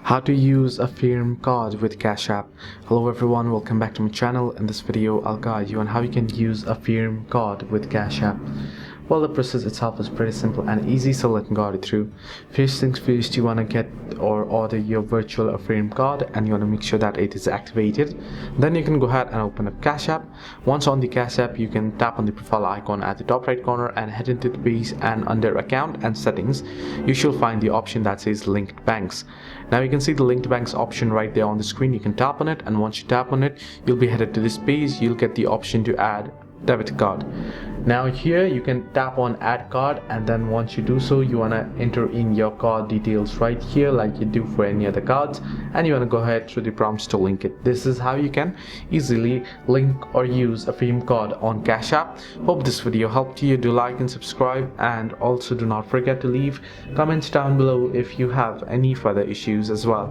How to use Affirm card with Cash App. Hello everyone, welcome back to my channel. In this video I'll guide you on how you can use Affirm card with Cash App. Well, the process itself is pretty simple and easy, so let me guide you through. First things first, you want to get or order your virtual Affirm card and you want to make sure that it is activated. Then you can go ahead and open up Cash App. Once on the Cash App, you can tap on the profile icon at the top right corner and head into the page, and under account and settings you should find the option that says linked banks. Now you can see the linked banks option right there on the screen. You can tap on it, and once you tap on it, you'll be headed to this page. You'll get the option to add debit card. Now here you can tap on add card, and then once you do so, you want to enter in your card details right here like you do for any other cards, and you want to go ahead through the prompts to link it. This is how you can easily link or use Affirm card on Cash App. Hope this video helped you. Do like and subscribe, and also do not forget to leave comments down below if you have any further issues as well.